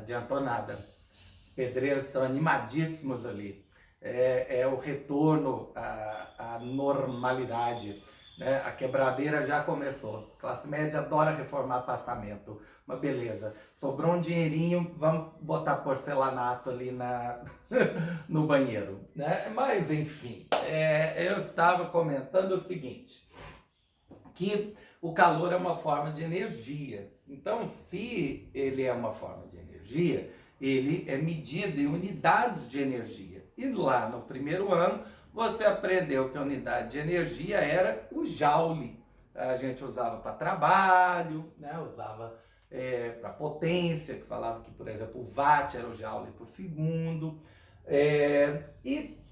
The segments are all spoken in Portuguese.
adiantou nada. Os pedreiros estão animadíssimos ali. É o retorno à normalidade, né? A quebradeira já começou. A classe média adora reformar apartamento. Uma beleza. Sobrou um dinheirinho, vamos botar porcelanato ali no banheiro, né? Mas enfim, eu estava comentando o seguinte, que o calor é uma forma de energia. Então, se ele é uma forma de energia, ele é medido em unidades de energia. E lá no primeiro ano, você aprendeu que a unidade de energia era o joule. A gente usava para trabalho, né? Usava para potência, que falava que, por exemplo, o watt era o joule por segundo. E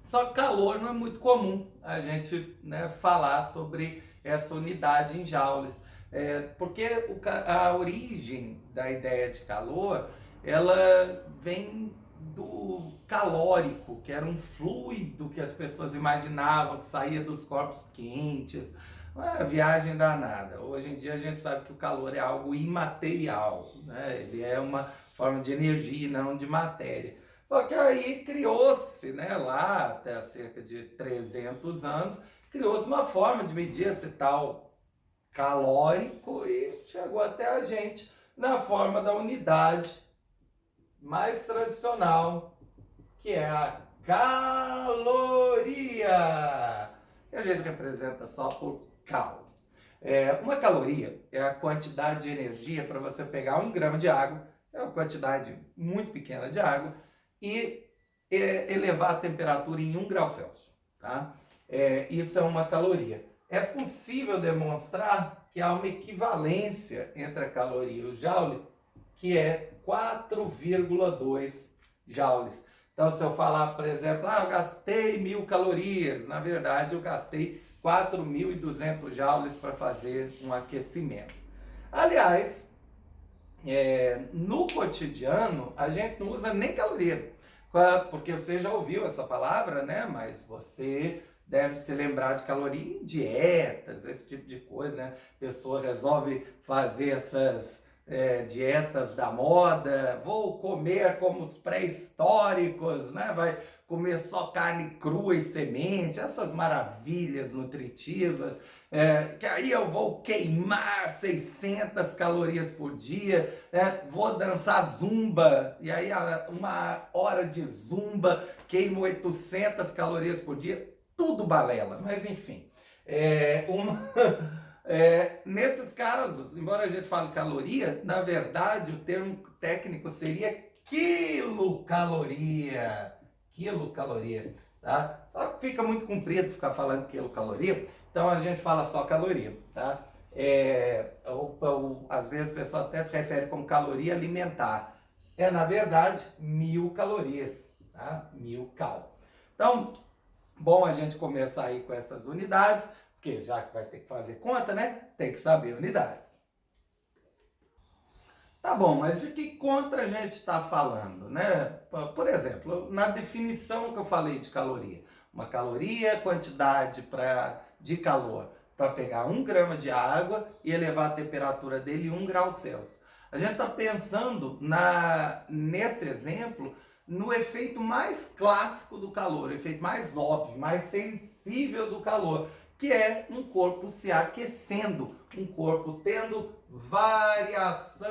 só que calor não é muito comum a gente, né, falar sobre essa unidade em joules. Porque a origem da ideia de calor, ela vem do calórico, que era um fluido que as pessoas imaginavam que saía dos corpos quentes. Uma viagem danada. Hoje em dia a gente sabe que o calor é algo imaterial, né? Ele é uma forma de energia, não de matéria. Só que aí criou-se, né, lá até cerca de 300 anos, criou-se uma forma de medir esse tal calórico e chegou até a gente na forma da unidade mais tradicional, que é a caloria, que a gente representa só por cal. Uma caloria é a quantidade de energia para você pegar 1 grama de água, é uma quantidade muito pequena de água, e elevar a temperatura em 1 grau Celsius. Tá? Isso é uma caloria. É possível demonstrar que há uma equivalência entre a caloria e o joule, que é 4,2 joules. Então, se eu falar, por exemplo, eu gastei 1.000 calorias, na verdade eu gastei 4.200 joules para fazer um aquecimento. Aliás, no cotidiano, a gente não usa nem caloria, porque você já ouviu essa palavra, né? Mas você deve se lembrar de caloria em dietas, esse tipo de coisa, né? A pessoa resolve fazer essas dietas da moda, vou comer como os pré-históricos, né? Vai comer só carne crua e semente, essas maravilhas nutritivas, que aí eu vou queimar 600 calorias por dia, vou dançar zumba, e aí 1 hora de zumba queimo 800 calorias por dia, tudo balela, mas enfim. Nesses casos, embora a gente fale caloria, na verdade o termo técnico seria quilocaloria. Quilocaloria, tá? Só que fica muito comprido ficar falando quilocaloria, então a gente fala só caloria, tá? Às vezes o pessoal até se refere como caloria alimentar. Na verdade, 1.000 calorias, tá? 1.000 cal. Então, bom a gente começar aí com essas unidades, porque já que vai ter que fazer conta, né? Tem que saber unidades. Tá bom, mas de que conta a gente está falando, né? Por exemplo, na definição que eu falei de caloria. Uma caloria é a quantidade de calor para pegar 1 grama de água e elevar a temperatura dele em 1 grau Celsius. A gente está pensando nesse exemplo no efeito mais clássico do calor, o efeito mais óbvio, mais sensível do calor, que é um corpo se aquecendo, um corpo tendo variação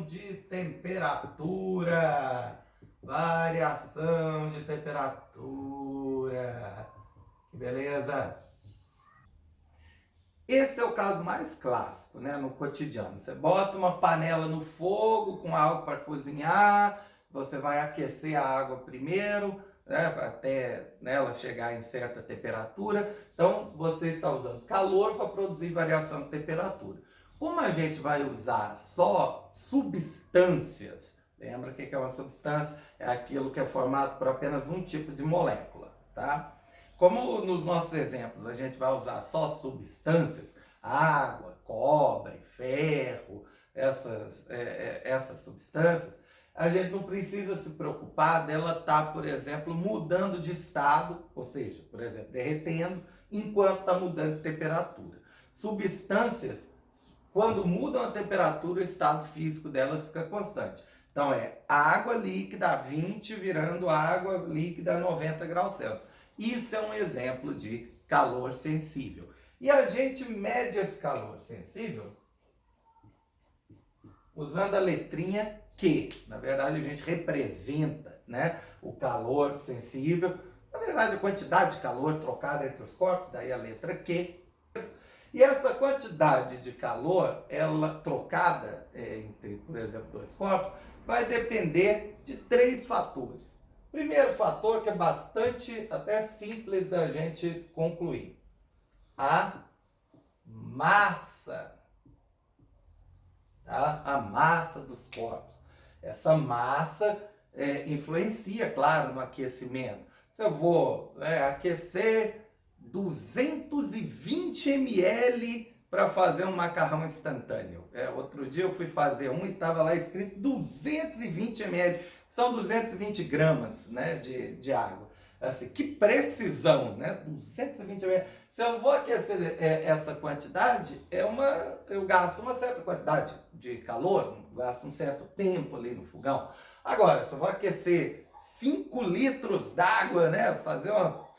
de temperatura. Variação de temperatura. Que beleza! Esse é o caso mais clássico, né, no cotidiano. Você bota uma panela no fogo com água para cozinhar, você vai aquecer a água primeiro, né, até ela chegar em certa temperatura. Então, você está usando calor para produzir variação de temperatura. Como a gente vai usar só substâncias, lembra o que é uma substância? É aquilo que é formado por apenas um tipo de molécula, tá? Como nos nossos exemplos a gente vai usar só substâncias, água, cobre, ferro, essas substâncias, a gente não precisa se preocupar dela estar, por exemplo, mudando de estado, ou seja, por exemplo, derretendo, enquanto está mudando de temperatura. Substâncias, quando mudam a temperatura, o estado físico delas fica constante. Então é água líquida a 20 virando água líquida a 90 graus Celsius. Isso é um exemplo de calor sensível. E a gente mede esse calor sensível usando a letrinha Q. Na verdade, a gente representa, né, o calor sensível. Na verdade, a quantidade de calor trocada entre os corpos, daí a letra Q. E essa quantidade de calor, ela trocada entre, por exemplo, dois corpos, vai depender de 3 fatores. Primeiro fator, que é bastante até simples da gente concluir. A massa. Tá? A massa dos corpos. Essa massa influencia, claro, no aquecimento. Se eu vou aquecer 220 ml para fazer um macarrão instantâneo. Outro dia eu fui fazer um e estava lá escrito 220 ml. São 220 gramas, né, de água. Assim, que precisão, né? 220 ml. Se eu vou aquecer essa quantidade, eu gasto uma certa quantidade de calor, gasto um certo tempo ali no fogão. Agora, se eu vou aquecer 5 litros d'água, né, fazer uma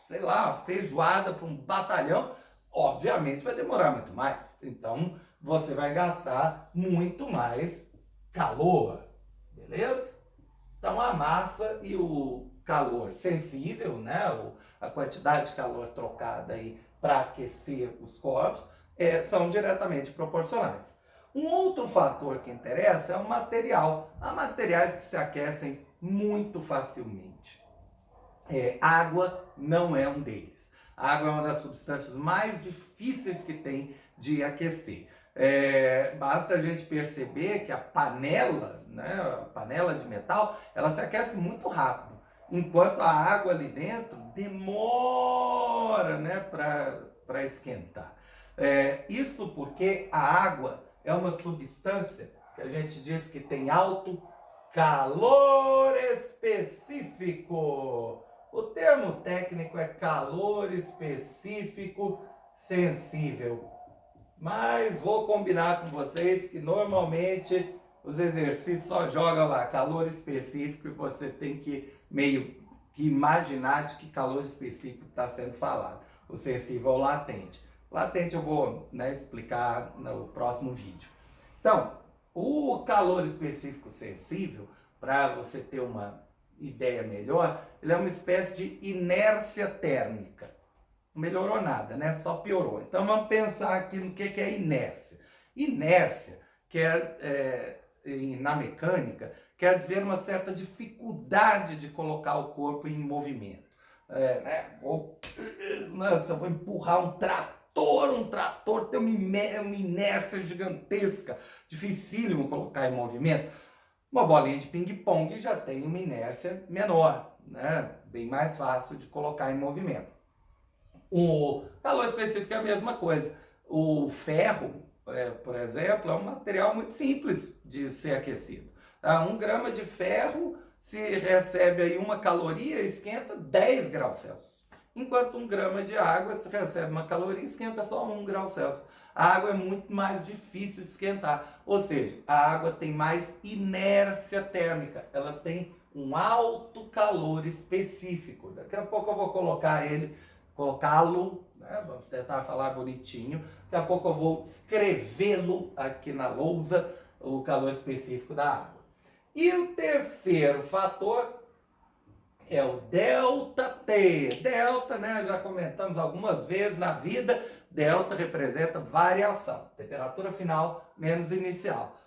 feijoada para um batalhão, obviamente vai demorar muito mais. Então, você vai gastar muito mais calor, beleza? Então, a massa e o calor sensível, né, a quantidade de calor trocada aí para aquecer os corpos, são diretamente proporcionais. Um outro fator que interessa é o material. Há materiais que se aquecem muito facilmente. Água não é um deles. A água é uma das substâncias mais difíceis que tem de aquecer. Basta a gente perceber que a panela, né, a panela de metal, ela se aquece muito rápido, enquanto a água ali dentro demora, né, para esquentar. Isso porque a água é uma substância que a gente diz que tem alto calor específico. O termo técnico é calor específico sensível. Mas vou combinar com vocês que normalmente os exercícios só jogam lá calor específico e você tem que meio que imaginar de que calor específico está sendo falado. O sensível ou latente. Latente eu vou, né, explicar no próximo vídeo. Então, o calor específico sensível, para você ter uma ideia melhor, ele é uma espécie de inércia térmica. Não melhorou nada, né? Só piorou. Então vamos pensar aqui no que é inércia. Inércia, na mecânica, quer dizer uma certa dificuldade de colocar o corpo em movimento. Nossa, eu vou empurrar um trator tem uma inércia gigantesca, dificílimo colocar em movimento. Uma bolinha de ping-pong já tem uma inércia menor, né? Bem mais fácil de colocar em movimento. O calor específico é a mesma coisa. O ferro, por exemplo, é um material muito simples de ser aquecido. 1 grama de ferro, se recebe aí 1 caloria, esquenta 10 graus Celsius. Enquanto 1 grama de água, se recebe 1 caloria, esquenta só 1 grau Celsius. A água é muito mais difícil de esquentar. Ou seja, a água tem mais inércia térmica. Ela tem um alto calor específico. Daqui a pouco eu vou colocá-lo, né? Vamos tentar falar bonitinho. Daqui a pouco eu vou escrevê-lo aqui na lousa, o calor específico da água. E o terceiro fator é o ΔT. Delta, né? Já comentamos algumas vezes na vida. Delta representa variação. Temperatura final menos inicial.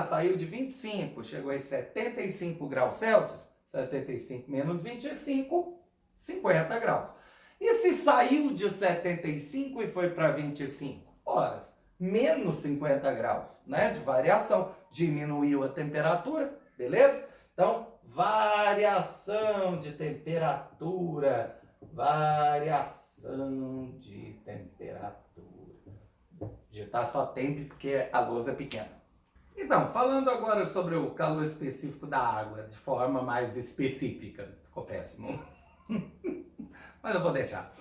Saiu de 25, chegou em 75 graus Celsius. 75 menos 25, 50 graus. E se saiu de 75 e foi para 25? Horas, menos 50 graus, né, de variação. Diminuiu a temperatura, beleza? Então, variação de temperatura. Variação de temperatura. Digitar só tempo porque a lousa é pequena. Então, falando agora sobre o calor específico da água, de forma mais específica. Ficou péssimo. Mas eu vou deixar.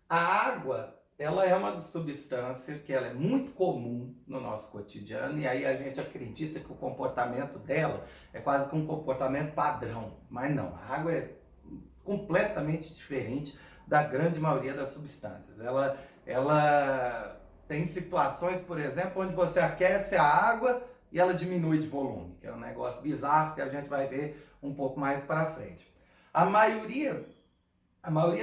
A água, ela é uma substância que ela é muito comum no nosso cotidiano e aí a gente acredita que o comportamento dela é quase que um comportamento padrão, mas não, a água é completamente diferente da grande maioria das substâncias. Ela tem situações, por exemplo, onde você aquece a água e ela diminui de volume, que é um negócio bizarro que a gente vai ver um pouco mais para frente. A maioria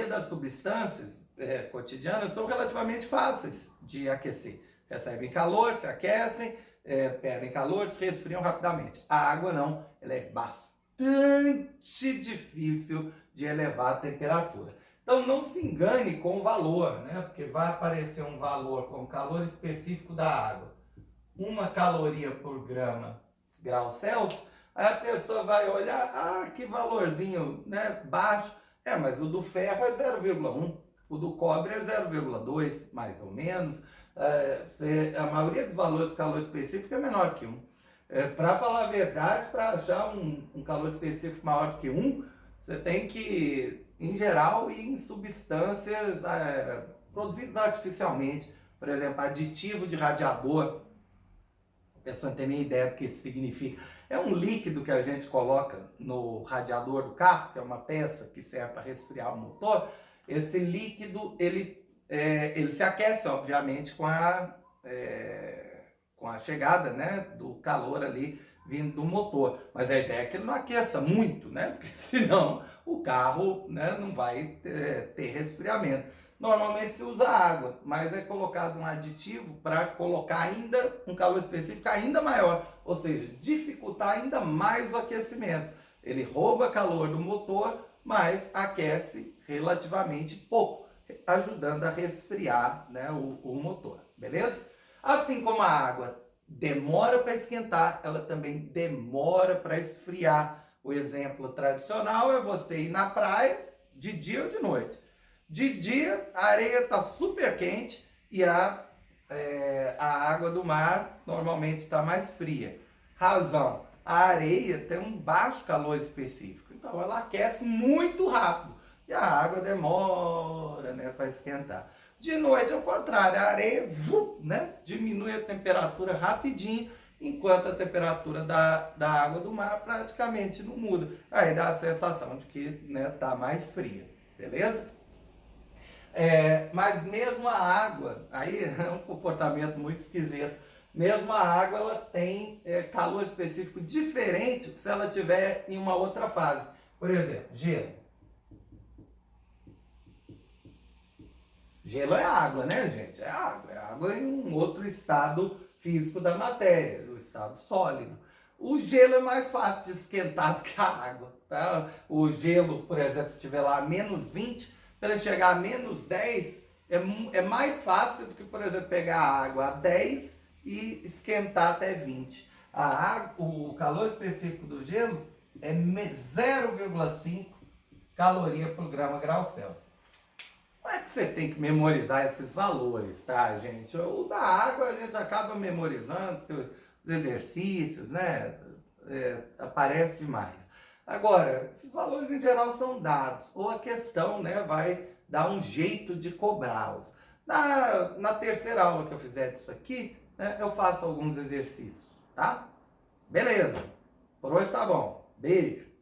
das substâncias cotidianas são relativamente fáceis de aquecer. Recebem calor, se aquecem, perdem calor, se resfriam rapidamente. A água não, ela é bastante difícil de elevar a temperatura. Então não se engane com o valor, né? Porque vai aparecer um valor com o calor específico da água. 1 caloria por grau Celsius, aí a pessoa vai olhar, que valorzinho, né, baixo. Mas o do ferro é 0,1, o do cobre é 0,2, mais ou menos. A maioria dos valores de calor específico é menor que 1. Para falar a verdade, para achar um calor específico maior que 1, você tem que, em geral, ir em substâncias produzidas artificialmente. Por exemplo, aditivo de radiador. A pessoa não tem nem ideia do que isso significa. É um líquido que a gente coloca no radiador do carro, que é uma peça que serve para resfriar o motor. Esse líquido, ele se aquece, obviamente, com a chegada, né, do calor ali vindo do motor. Mas a ideia é que ele não aqueça muito, né? Porque senão o carro, né, não vai ter resfriamento. Normalmente se usa água, mas é colocado um aditivo para colocar ainda um calor específico ainda maior, ou seja, dificultar ainda mais o aquecimento. Ele rouba calor do motor, mas aquece relativamente pouco, ajudando a resfriar, né, o motor, beleza? Assim como a água demora para esquentar, ela também demora para esfriar. O exemplo tradicional é você ir na praia de dia ou de noite. De dia, a areia está super quente e a água do mar normalmente está mais fria. Razão, a areia tem um baixo calor específico, então ela aquece muito rápido e a água demora, né, para esquentar. De noite, ao contrário, a areia né, diminui a temperatura rapidinho, enquanto a temperatura da água do mar praticamente não muda. Aí dá a sensação de que está mais fria, beleza? Mas mesmo a água, aí é um comportamento muito esquisito, mesmo a água ela tem calor específico diferente se ela estiver em uma outra fase. Por exemplo, gelo. Gelo é água, né, gente? É água em um outro estado físico da matéria, o estado sólido. O gelo é mais fácil de esquentar do que a água, tá? O gelo, por exemplo, se estiver lá a -20, para ele chegar a -10, é mais fácil do que, por exemplo, pegar a água a 10 e esquentar até 20. O calor específico do gelo é 0,5 caloria por grau Celsius. Não é que você tem que memorizar esses valores, tá, gente? O da água a gente acaba memorizando, porque os exercícios, né, aparece demais. Agora, esses valores em geral são dados, ou a questão, né, vai dar um jeito de cobrá-los. Na terceira aula que eu fizer disso aqui, né, eu faço alguns exercícios, tá? Beleza, por hoje tá bom. Beijo.